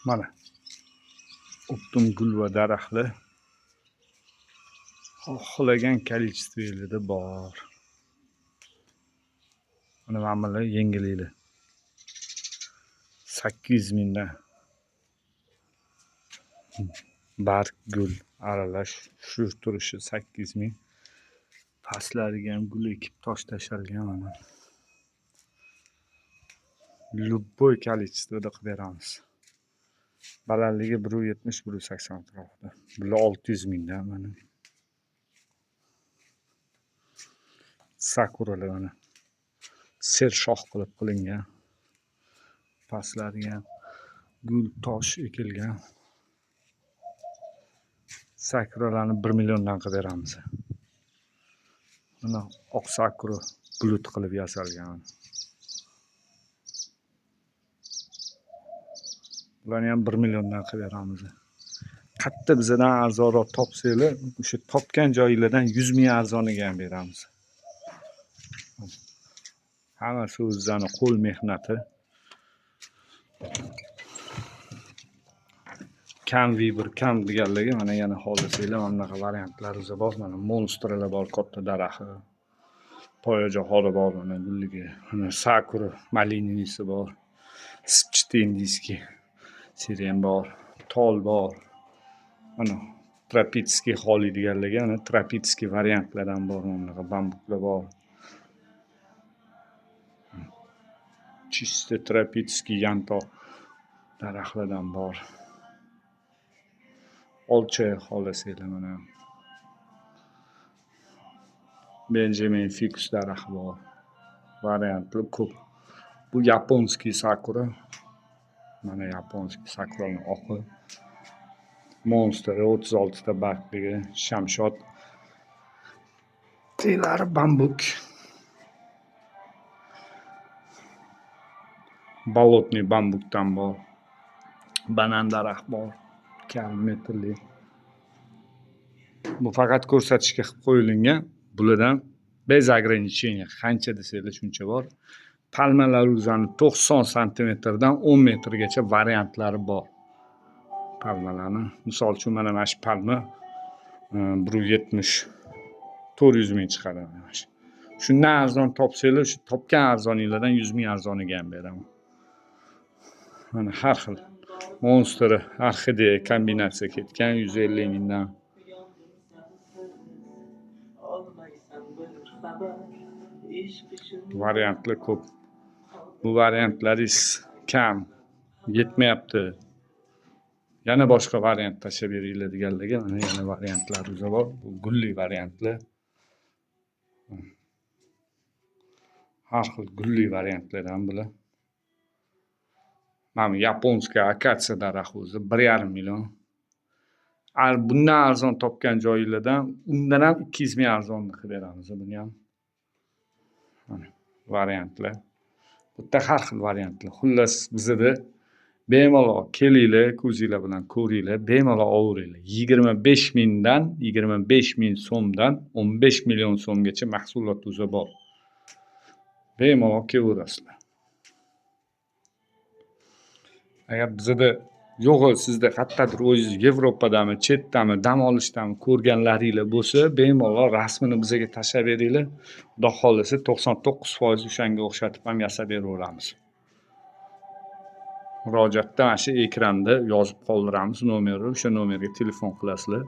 Mana optim gul va daraxtlar xohlagan количествоda bor. Mana ma'murlar yengilliklar 800 mingdan barg gul aralash shu turishi 800 ming. Pastlariga ham gul ekib tosh tashalgan mana. Любой количествоda qilib beramiz. Balandligi 170 180 atrofida. Bular 600 mingdan mana. Sakuralar mana. Ser shox qilib qilingan. Pastlariga ham gul tosh ekilgan. Sakuralarni 1 milliondan qilib beramiz. Mana oq sakura bulut qilib yasalgan. Bularni ham 1 milliondan qilib beramiz. Qatta bizdan arzonroq topsanglar, o'sha topgan joylardan 100 ming arzoniga ham beramiz. Hammasi o'zlarining qo'l mehnati. Kam vibr kam deganligi mana yana xohlasanglar mana bunaqa variantlar bor. Mana monstrlar bor, katta daraxti. Poyajahori bor mana gulligi. Mana sakura malinisi bor. Spchit indiyskiy siren bor, tol bor. Mana tropitskiy xoli deganligi, mana tropitskiy variantlar ham bor, mana bambuklar bor. Чисто tropitskiy yantoq daraxtlardan bor. Olcha xohlasanglar mana. Benjamin fix daraxti bor. Variantlar ko'p. Bu yaponskiy sakura. Mana yaponskiy sakuraning oqi. Monster 36 ta bargligi, shamshod. Telari bambuk. Bolotniy bambukdan bor. Banan daraxt bor. 2,5 metrli. Bu faqat ko'rsatishga qilib qo'yilgan. Bulardan bez ограничения qancha desanglar shuncha bor. Palmalar o'zani 90 santimetrdan 10 metrgacha variantlari bor. Palmalarni, misol uchun mana shu palma 170 400 ming chiqadi. Shundan arzon topsanglar, shu topgan arzoninglardan 100 ming arzoniga ham beraman. Mana har xil monster orxideya kombinatsiya ketgan 150 mingdan. Variantlar ko'p. Bu variantlaringiz kam, yetmayapti. Yana boshqa variant tashlab beringlar deganlarga mana yana variantlar bor. Bu gulli variantlar. Har xil gulli variantlar ham bular. Mana yaponskiy akatsiya daraxti o'zi 1,5 million. Bundan arzon topgan joylardan undan ham 200 ming arzonni qilib beramiz buni ham. Mana variantlar. Bu yerda har xil variantlar. Xullas bizda bemalol kelinglar, ko'zinglar bilan ko'ringlar, bemalol olaveringlar. 25 mingdan 25 ming so'mdan 15 million so'mgacha mahsulot o'zi bor. Bemalol kelaverasizlar. Agar bizda yo'g'i sizda qayerdadir o'zingiz Yevropadami, chetdami, dam olishdami ko'rganlaringlar bo'lsa, bemalol rasmini bizga tashlab beringlar. Xudo xolasa 99% o'shanga o'xshatib ham yasab beraveramiz. Murojaatda mana shu ekranda yozib qoldiramiz nomerni, o'sha nomerga telefon qilasizlar.